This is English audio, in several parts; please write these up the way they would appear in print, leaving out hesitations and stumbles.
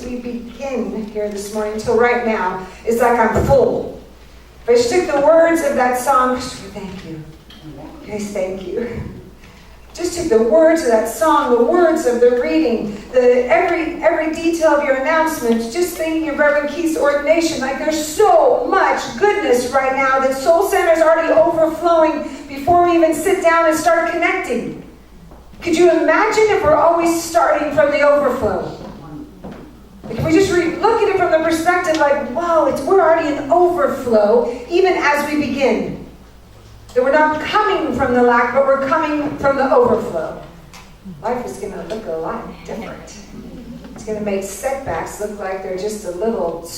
We begin here this morning till right now is like I'm full. If I just took the words of that song, thank you. Guys, thank you. Just took the words of that song, the words of the reading, every detail of your announcements, just thinking of Reverend Keith's ordination. Like there's so much goodness right now that Soul Center is already overflowing before we even sit down and start connecting. Could you imagine if we're always starting from the overflow? Like if we just look at it from the perspective like, wow, we're already in overflow even as we begin. That we're not coming from the lack, but we're coming from the overflow. Life is going to look a lot different. It's going to make setbacks look like they're just a little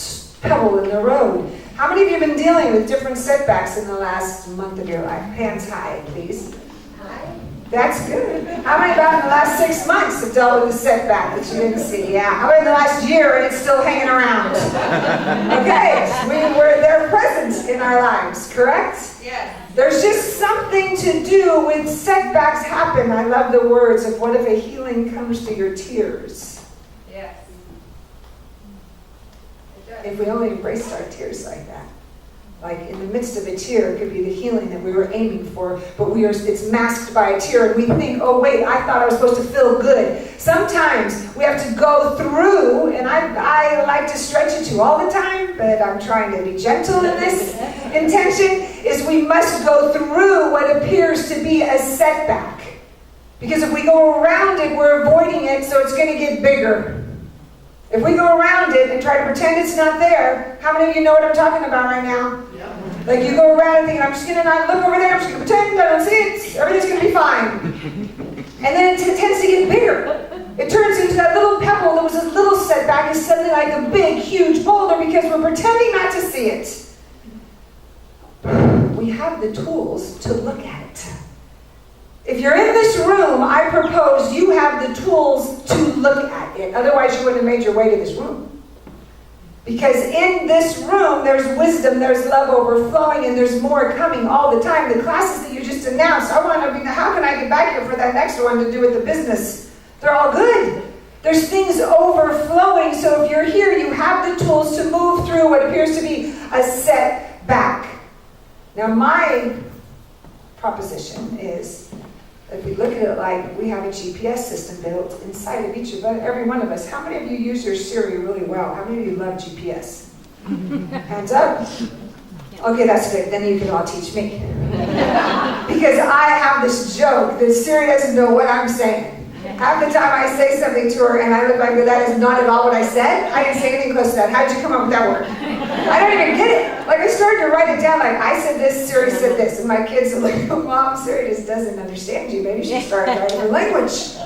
pebble in the road. How many of you have been dealing with different setbacks in the last month of your life? Hands high, please. That's good. How many about in the last 6 months have dealt with a setback that you didn't see? Yeah. How about in the last year and it's still hanging around? Okay. They're present in our lives, correct? Yes. There's just something to do with setbacks happen. I love the words of what if a healing comes through your tears? Yes. If we only embraced our tears like that. Like in the midst of a tear, it could be the healing that we were aiming for, but it's masked by a tear, and we think, oh wait, I thought I was supposed to feel good. Sometimes we have to go through, and I like to stretch it to all the time, but I'm trying to be gentle in this intention, is we must go through what appears to be a setback. Because if we go around it, we're avoiding it, so it's going to get bigger. If we go around it and try to pretend it's not there, how many of you know what I'm talking about right now? Yeah. Like you go around and think, I'm just going to not look over there, I'm just going to pretend I don't see it, everything's going to be fine. And then it tends to get bigger. It turns into that little pebble that was a little setback is suddenly like a big, huge boulder because we're pretending not to see it. We have the tools to look at it. If you're in this room, I propose you have the tools to look at it. Otherwise, you wouldn't have made your way to this room. Because in this room, there's wisdom, there's love overflowing, and there's more coming all the time. The classes that you just announced, how can I get back here for that next one to do with the business? They're all good. There's things overflowing, so if you're here, you have the tools to move through what appears to be a setback. Now, my proposition is, if we look at it like we have a GPS system built inside of every one of us. How many of you use your Siri really well? How many of you love GPS? Hands up. Okay, that's good. Then you can all teach me. Because I have this joke that Siri doesn't know what I'm saying. Half the time I say something to her and I look back, that is not at all what I said. I didn't say anything close to that. How did you come up with that word? I don't even get it. Like I started to write it down like, I said this, Siri said this. And my kids are like, oh, Mom, Siri just doesn't understand you. Maybe she started writing her language.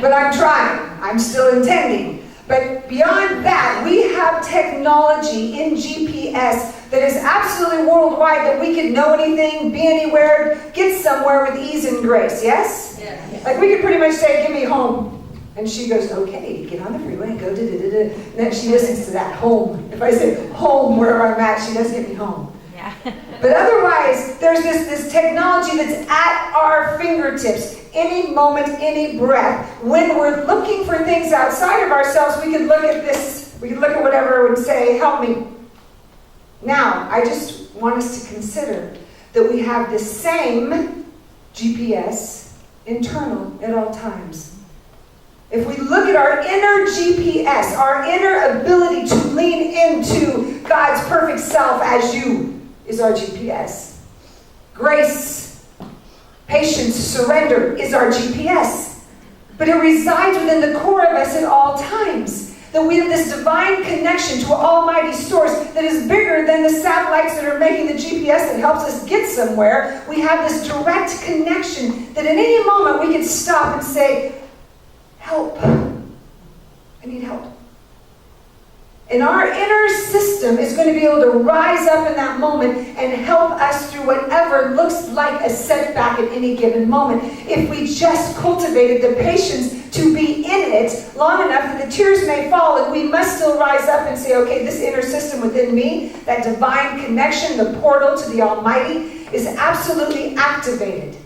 But I'm trying. I'm still intending. But beyond that, we have technology in GPS that is absolutely worldwide that we could know anything, be anywhere, get somewhere with ease and grace. Yes? Yes. Like we could pretty much say, give me home. And she goes, okay, get on the freeway and go da-da-da-da. And then she listens to that, home. If I say home, wherever I'm at, she does get me home. Yeah. But otherwise, there's this technology that's at our fingertips. Any moment, any breath. When we're looking for things outside of ourselves, we can look at this. We can look at whatever and say, help me. Now, I just want us to consider that we have the same GPS internal at all times. If we look at our inner GPS, our inner ability to lean into God's perfect self as you is our GPS. Grace, patience, surrender is our GPS. But it resides within the core of us at all times. That we have this divine connection to an almighty source that is bigger than the satellites that are making the GPS that helps us get somewhere. We have this direct connection that at any moment we can stop and say, help. I need help. And our inner system is going to be able to rise up in that moment and help us through whatever looks like a setback at any given moment. If we just cultivated the patience to be in it long enough that the tears may fall, and we must still rise up and say, okay, this inner system within me, that divine connection, the portal to the Almighty, is absolutely activated.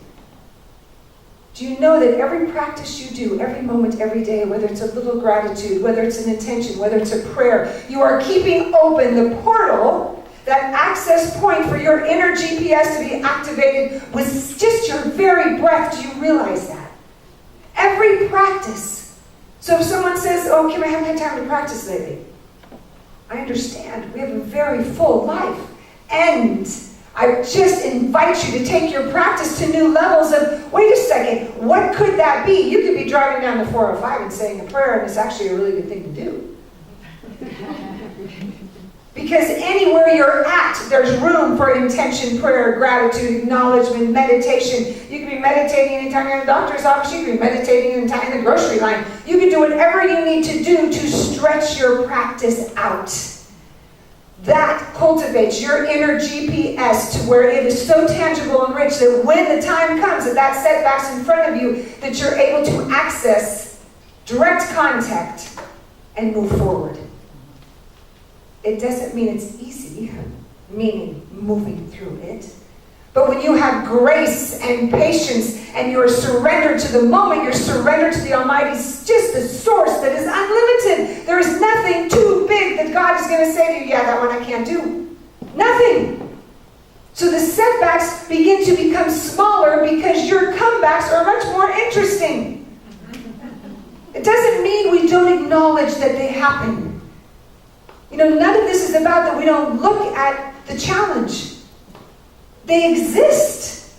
Do you know that every practice you do, every moment, every day, whether it's a little gratitude, whether it's an intention, whether it's a prayer, you are keeping open the portal, that access point for your inner GPS to be activated with just your very breath? Do you realize that? Every practice. So if someone says, oh, Kim, I haven't had time to practice lately. I understand. We have a very full life. And I just invite you to take your practice to new levels of, wait a second, what could that be? You could be driving down the 405 and saying a prayer, and it's actually a really good thing to do. Because anywhere you're at, there's room for intention, prayer, gratitude, acknowledgement, meditation. You can be meditating anytime you're in the doctor's office. You can be meditating anytime in the grocery line. You can do whatever you need to do to stretch your practice out. That cultivates your inner GPS to where it is so tangible and rich that when the time comes that setback's in front of you, that you're able to access direct contact and move forward. It doesn't mean it's easy, meaning moving through it. But when you have grace and patience and you're surrendered to the moment, you're surrendered to the Almighty, just the source that is unlimited. There is nothing too big that God is going to say to you, yeah, that one I can't do. Nothing. So the setbacks begin to become smaller because your comebacks are much more interesting. It doesn't mean we don't acknowledge that they happen. You know, none of this is about that we don't look at the challenge. They exist.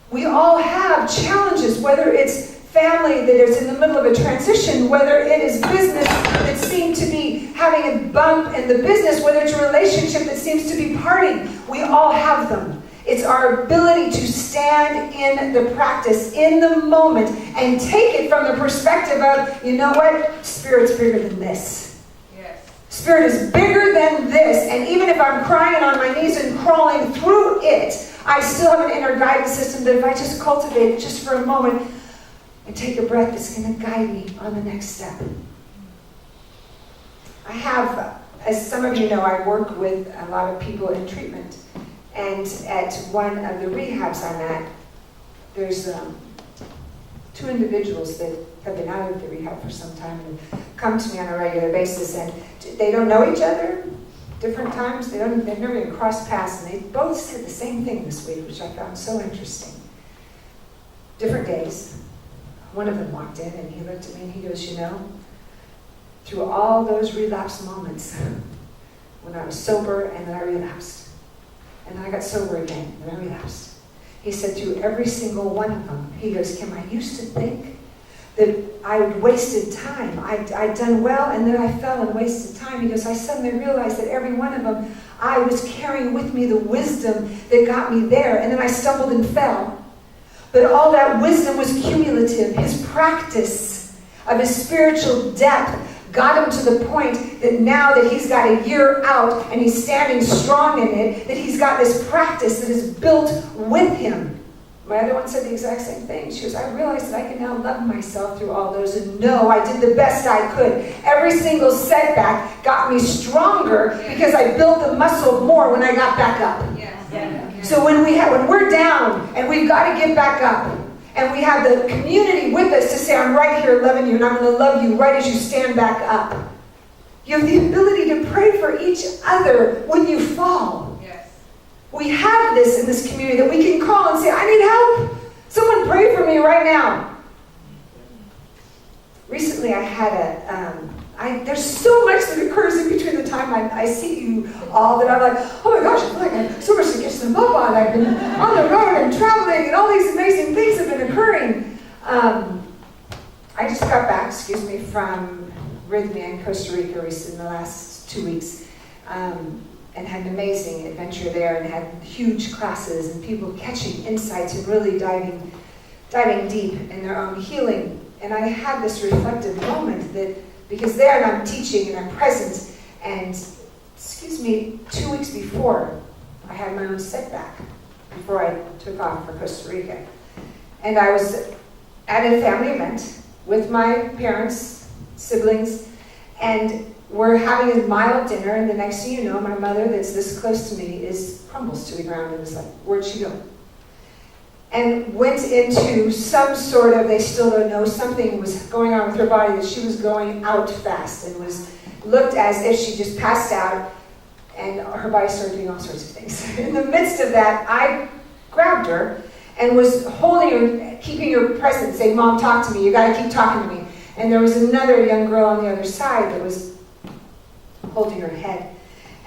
We all have challenges, whether it's family that is in the middle of a transition, whether it is business that seems to be having a bump in the business, whether it's a relationship that seems to be parting. We all have them. It's our ability to stand in the practice, in the moment, and take it from the perspective of, you know what? Spirit's bigger than this. Spirit is bigger than this, and even if I'm crying on my knees and crawling through it, I still have an inner guidance system that if I just cultivate it just for a moment and take a breath, it's going to guide me on the next step. I have, as some of you know, I work with a lot of people in treatment, and at one of the rehabs I'm at, there's two individuals that have been out of the rehab for some time and come to me on a regular basis, and they don't know each other, different times, they've never even crossed paths, and they both said the same thing this week, which I found so interesting. Different days. One of them walked in and he looked at me and he goes, you know, through all those relapse moments, when I was sober and then I relapsed, and then I got sober again and I relapsed. He said through every single one of them, he goes, Kim, I used to think that I wasted time. I'd done well, and then I fell and wasted time. He goes, I suddenly realized that every one of them, I was carrying with me the wisdom that got me there, and then I stumbled and fell. But all that wisdom was cumulative. His practice of his spiritual depth got him to the point that now that he's got a year out and he's standing strong in it, that he's got this practice that is built with him. My other one said the exact same thing. She goes, I realized that I can now love myself through all those, and know I did the best I could. Every single setback got me stronger because I built the muscle more when I got back up. So when we're down and we've got to get back up, and we have the community with us to say, I'm right here loving you, and I'm going to love you right as you stand back up. You have the ability to pray for each other when you fall. We have this in this community that we can call and say, I need help. Someone pray for me right now. Recently I had there's so much that occurs in between the time I see you all that I'm like, oh my gosh, I feel like I have so much to catch them up on. I've been on the road and traveling and all these amazing things have been occurring. I just got back, from Rhythmia in Costa Rica in the last 2 weeks. And had an amazing adventure there, and had huge classes and people catching insights and really diving deep in their own healing. And I had this reflective moment that, because there I'm teaching and I'm present, and 2 weeks before I had my own setback, before I took off for Costa Rica. And I was at a family event with my parents, siblings, and we're having a mild dinner, and the next thing you know, my mother that's this close to me crumbles to the ground and is like, where'd she go? and went into some sort of, they still don't know, something was going on with her body, that she was going out fast, and looked as if she just passed out, and her body started doing all sorts of things. In the midst of that, I grabbed her and was holding her, keeping her present, saying, "Mom, talk to me. You got to keep talking to me." And there was another young girl on the other side that was holding her head.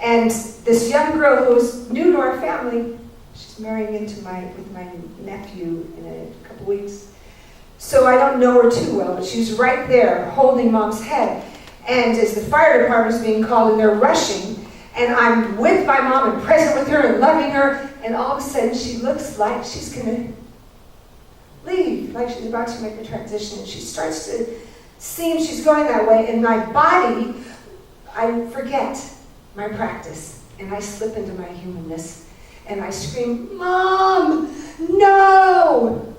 And this young girl who was new to our family, she's marrying with my nephew in a couple weeks. So I don't know her too well, but she's right there holding Mom's head. And as the fire department is being called and they're rushing, and I'm with my mom and present with her and loving her, and all of a sudden she looks like she's going to leave, like she's about to make a transition. And she starts to seem she's going that way, and my body, I forget my practice, and I slip into my humanness, and I scream, "Mom, no!"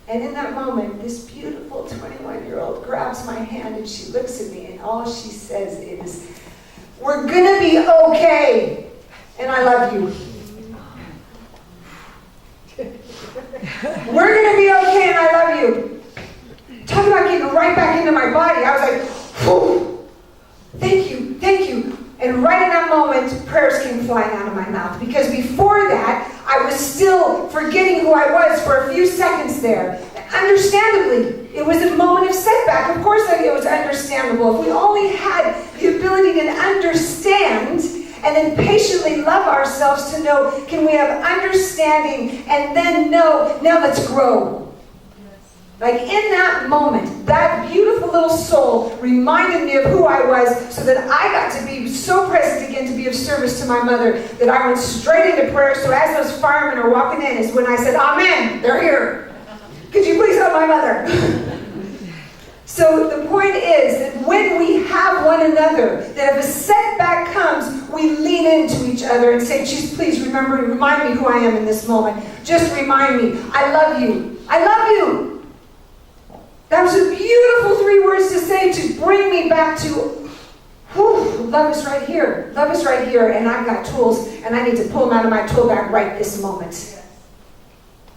And in that moment, this beautiful 21-year-old grabs my hand, and she looks at me, and all she says is, "We're gonna be okay, and I love you." We're gonna be okay, and I love you. Talk about getting right back into my body. I was like, "Whew, thank you, thank you." And right in that moment, prayers came flying out of my mouth. Because before that, I was still forgetting who I was for a few seconds there. Understandably, it was a moment of setback. Of course, it was understandable. If we only had the ability to understand and then patiently love ourselves to know, can we have understanding and then know, now let's grow. Like in that moment, that beautiful little soul reminded me of who I was, so that I got to be so present again to be of service to my mother that I went straight into prayer. So as those firemen are walking in is when I said, "Amen, they're here. Could you please help my mother?" So the point is that when we have one another, that if a setback comes, we lean into each other and say, "Jesus, please remind me who I am in this moment. Just remind me, I love you. I love you." That was a beautiful 3 words to say to bring me back to, whew, love is right here. Love is right here, and I've got tools, and I need to pull them out of my tool bag right this moment.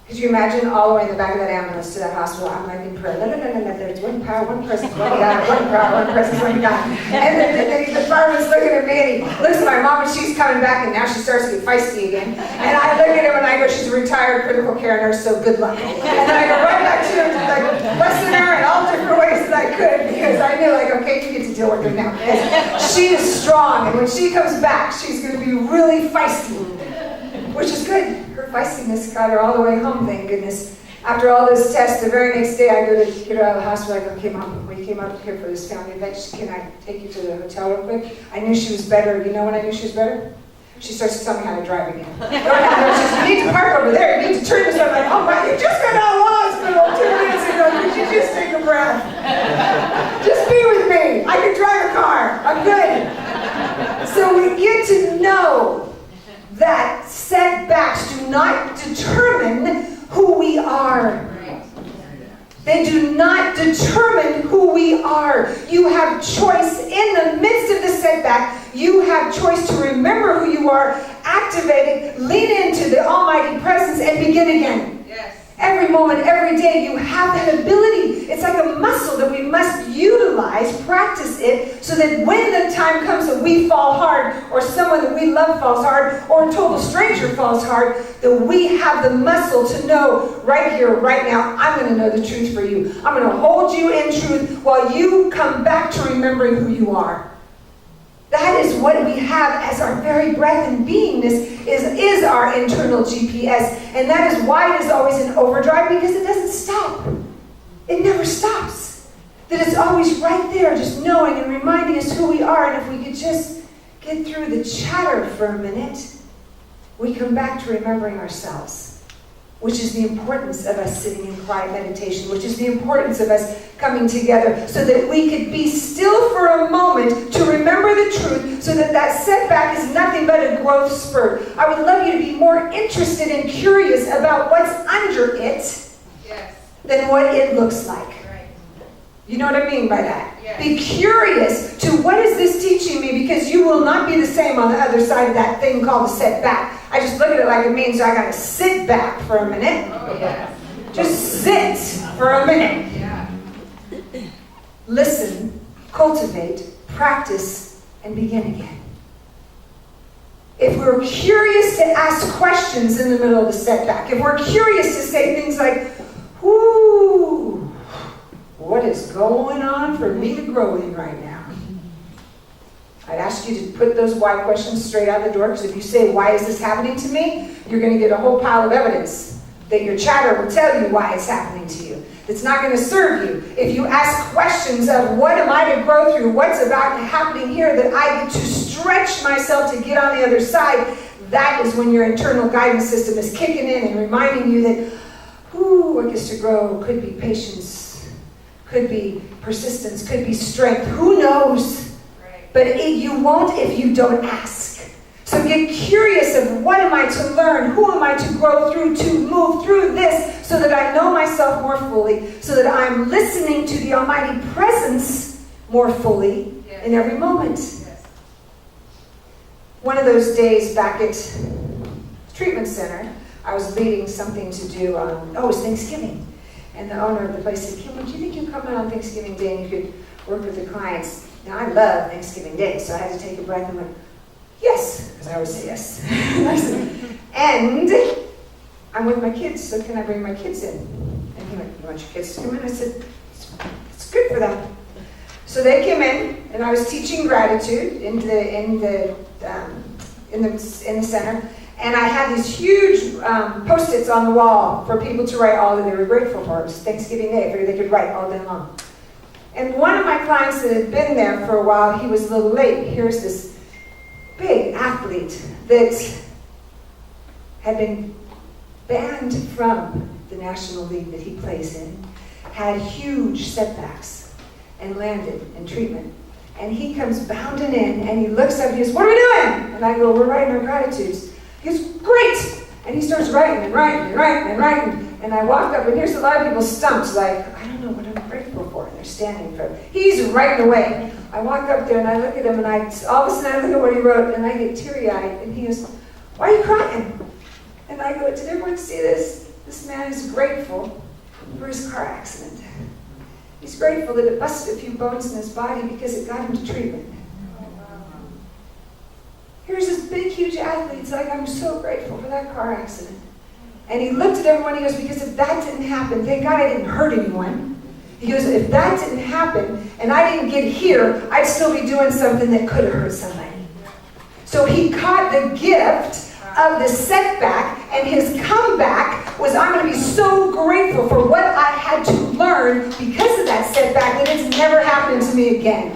Could you imagine all the way in the back of that ambulance to that hospital? I'm like in prayer. No, there's one power, one presence, one God, one power, one presence, one God. And then the fireman's looking at me, and he looks at my mom, and she's coming back, and now she starts to get feisty again. And I look at him, and I go, "She's a retired critical care nurse, so good luck." And then I go right back to him, like blessing her in all different ways that I could, because I knew, like, okay, you get to deal with her now. Because she is strong, and when she comes back, she's going to be really feisty. Which is good. Her feistiness got her all the way home, thank goodness. After all those tests, the very next day I go to get her out of the hospital. I go, "Okay, Mom, we came up here for this family event. Can I take you to the hotel real quick?" I knew she was better. You know when I knew she was better? She starts to tell me how to drive again. She says, "You need to park over there. You need to turn this way." I'm like, "Oh my, you just got out of the hospital 2 minutes ago. Could you just take a breath? Just be with me. I can drive a car. I'm good." So we get to know that setbacks do not determine who we are. They do not determine who we are. You have choice in the midst of the setback. You have choice to remember who you are, activate it, lean into the almighty presence, and begin again. Yes. Every moment, every day, you have that ability. It's like a muscle that we must utilize, practice it, so that when the time comes that we fall hard, or someone that we love falls hard, or a total stranger falls hard, that we have the muscle to know right here, right now, I'm going to know the truth for you. I'm going to hold you in truth while you come back to remembering who you are. That is what we have as our very breath and beingness is our internal GPS. And that is why it is always in overdrive, because it doesn't stop. It never stops. That it's always right there, just knowing and reminding us who we are. And if we could just get through the chatter for a minute, we come back to remembering ourselves, which is the importance of us sitting in quiet meditation, which is the importance of us coming together so that we could be still for a moment to remember the truth, so that that setback is nothing but a growth spurt. I would love you to be more interested and curious about what's under it than what it looks like. You know what I mean by that? Yes. Be curious to what is this teaching me, because you will not be the same on the other side of that thing called the setback. I just look at it like it means I got to sit back for a minute. Oh, yes. Just sit for a minute. Yeah. Listen, cultivate, practice, and begin again. If we're curious to ask questions in the middle of the setback, if we're curious to say things like, "Ooh, what is going on for me to grow in right now?" I'd ask you to put those why questions straight out the door, because if you say, "Why is this happening to me?" you're going to get a whole pile of evidence that your chatter will tell you why it's happening to you. It's not going to serve you. If you ask questions of what am I to grow through, what's about happening here that I get to stretch myself to get on the other side, that is when your internal guidance system is kicking in and reminding you that, what gets to grow could be patience, could be persistence, could be strength. Who knows? Right. But you won't if you don't ask. So get curious of what am I to learn? Who am I to grow through, to move through this, so that I know myself more fully, so that I'm listening to the Almighty Presence more fully in every moment. Yes. One of those days back at treatment center, I was leading something to do on, it was Thanksgiving. And the owner of the place said, "Kim, would you think you'd come in on Thanksgiving Day and you could work with the clients?" Now, I love Thanksgiving Day, so I had to take a breath and went, "Yes," because I always say yes. And I'm with my kids, so can I bring my kids in? And he went, "You want your kids to come in?" I said, "It's good for them." So they came in, and I was teaching gratitude in the center, and I had these huge Post-its on the wall for people to write all that they were grateful for. It was Thanksgiving Day, I figured they could write all day long. And one of my clients that had been there for a while, he was a little late. Here's this big athlete that had been banned from the National League that he plays in, had huge setbacks, and landed in treatment. And he comes bounding in, and he looks up and he goes, "What are we doing?" And I go, "We're writing our gratitudes." He goes, "Great!" And he starts writing and writing and writing and writing. And I walk up, and here's a lot of people stumped, like, "I don't know what I'm grateful for." And they're standing for him. He's writing away. I walk up there, and I look at him, and all of a sudden I look at what he wrote, and I get teary-eyed. And he goes, "Why are you crying?" And I go, "Did everyone see this? This man is grateful for his car accident. He's grateful that it busted a few bones in his body because it got him to treatment. Here's this big, huge athlete. He's like, I'm so grateful for that car accident." And he looked at everyone, he goes, "Because if that didn't happen, thank God I didn't hurt anyone." He goes, "If that didn't happen and I didn't get here, I'd still be doing something that could have hurt somebody." So he caught the gift of the setback, and his comeback was, "I'm going to be so grateful for what I had to learn because of that setback that it's never happened to me again."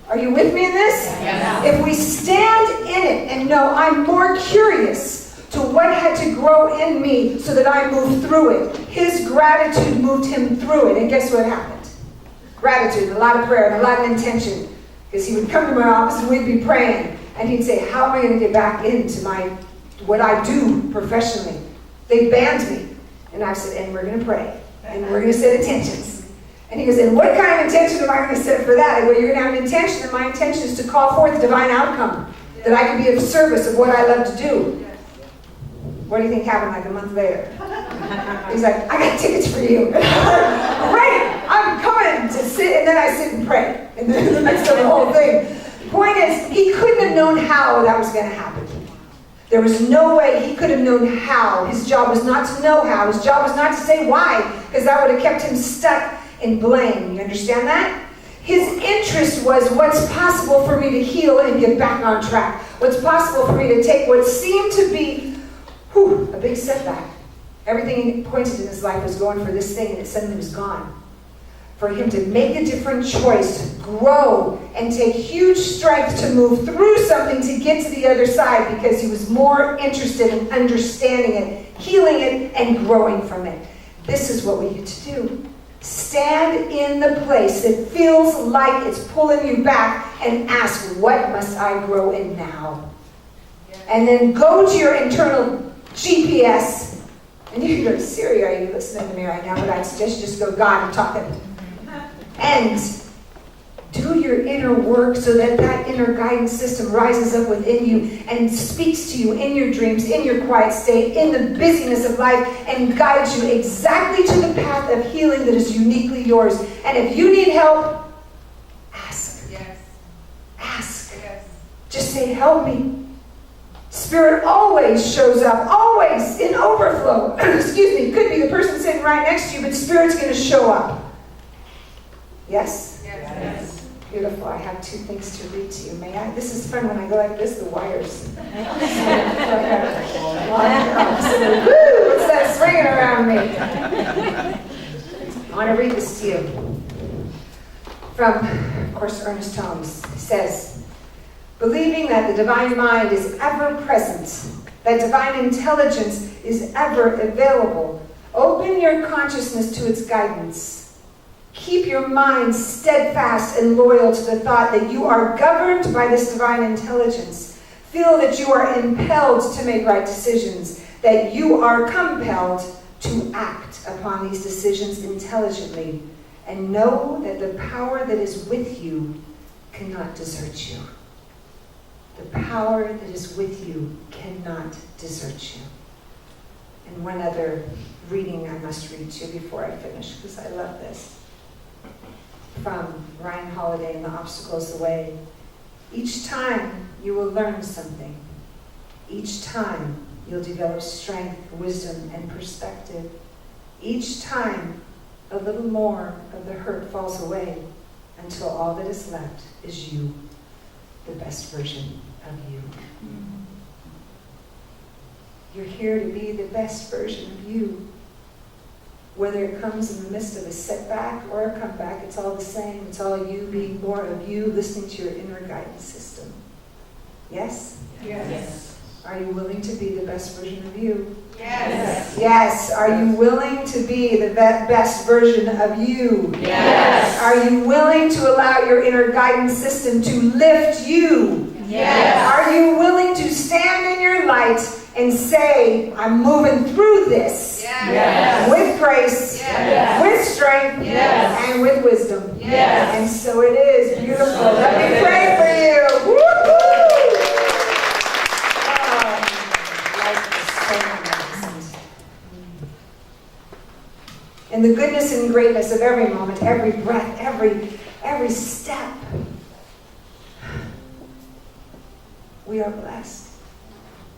Are you with me in this? Yes. If we stand in it and know I'm more curious to what had to grow in me so that I moved through it, his gratitude moved him through it. And guess what happened? Gratitude, a lot of prayer, and a lot of intention. Because he would come to my office and we'd be praying. And he'd say, "How am I going to get back into what I do professionally? They banned me." And I said, "And we're going to pray. And we're going to set intentions." And he goes, "And what kind of intention am I going to set for that?" I go, "You're going to have an intention, and my intention is to call forth divine outcome. That I can be of service of what I love to do." What do you think happened like a month later? He's like, "I got tickets for you." Great, I'm coming to sit, and then I sit and pray in the midst of the whole thing. The point is, he couldn't have known how that was going to happen. There was no way he could have known how. His job was not to know how. His job was not to say why, because that would have kept him stuck in blame. You understand that? His interest was, what's possible for me to heal and get back on track? What's possible for me to take what seemed to be a big setback. Everything he pointed in his life was going for this thing, and it suddenly was gone. For him to make a different choice, grow, and take huge strength to move through something to get to the other side, because he was more interested in understanding it, healing it, and growing from it. This is what we get to do. Stand in the place that feels like it's pulling you back and ask, what must I grow in now? And then go to your internal GPS, and you can go to Siri, are you listening to me right now? But I suggest you just go, God, I'm talking. And do your inner work so that that inner guidance system rises up within you and speaks to you in your dreams, in your quiet state, in the busyness of life, and guides you exactly to the path of healing that is uniquely yours. And if you need help, ask. Yes. Ask. Yes. Just say, help me. Spirit always shows up, always in overflow. Excuse me, could be the person sitting right next to you, but Spirit's going to show up. Yes? Yes. Beautiful. I have 2 things to read to you. May I? This is fun when I go like this, the wires. Woo! What's that swinging around me? I want to read this to you. From, of course, Ernest Holmes. He says, believing that the divine mind is ever present, that divine intelligence is ever available, open your consciousness to its guidance. Keep your mind steadfast and loyal to the thought that you are governed by this divine intelligence. Feel that you are impelled to make right decisions, that you are compelled to act upon these decisions intelligently, and know that the power that is with you cannot desert you. The power that is with you cannot desert you. And one other reading I must read to you before I finish, because I love this. From Ryan Holiday and The Obstacle is the Way. Each time you will learn something. Each time you'll develop strength, wisdom, and perspective. Each time a little more of the hurt falls away until all that is left is you, the best version of you. You're here to be the best version of you. Whether it comes in the midst of a setback or a comeback, it's all the same. It's all you being more of you, listening to your inner guidance system. Yes? Yes. Are you willing to be the best version of you? Yes. Yes. Are you willing to be the best version of you? Yes. Are you willing to allow your inner guidance system to lift you? Yes. Are you willing to stand in your light and say, I'm moving through this Yes. with grace, Yes. with strength, Yes. and with wisdom? Yes. And so it is. Beautiful. Let me pray for you. Woo-hoo! Oh, life is so magnificent. And the goodness and greatness of every moment, every breath, every step. We are blessed.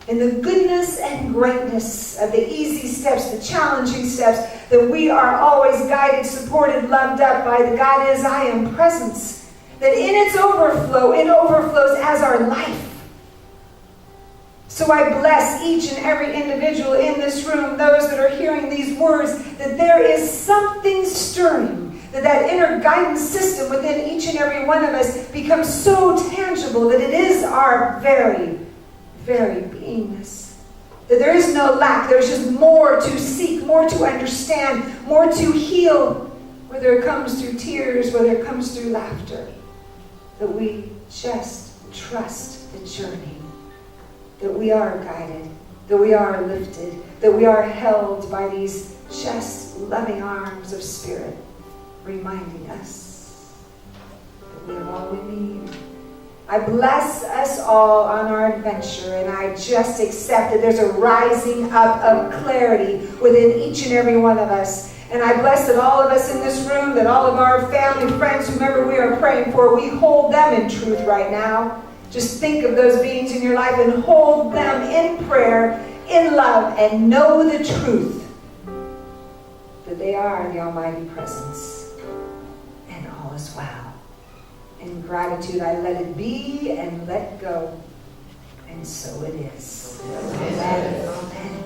In the goodness and greatness of the easy steps, the challenging steps, that we are always guided, supported, loved up by the God is, I am presence. That in its overflow, it overflows as our life. So I bless each and every individual in this room, those that are hearing these words, that there is something stirring. That inner guidance system within each and every one of us becomes so tangible that it is our very, very beingness. That there is no lack. There's just more to seek, more to understand, more to heal, whether it comes through tears, whether it comes through laughter. That we just trust the journey. That we are guided, that we are lifted, that we are held by these just loving arms of Spirit, reminding us that we have all we need. I bless us all on our adventure, and I just accept that there's a rising up of clarity within each and every one of us. And I bless that all of us in this room, that all of our family, friends, whomever we are praying for, we hold them in truth right now. Just think of those beings in your life and hold them in prayer, in love, and know the truth that they are the Almighty Presence. And all is well. In gratitude, I let it be and let go. And so it is. Amen. Amen.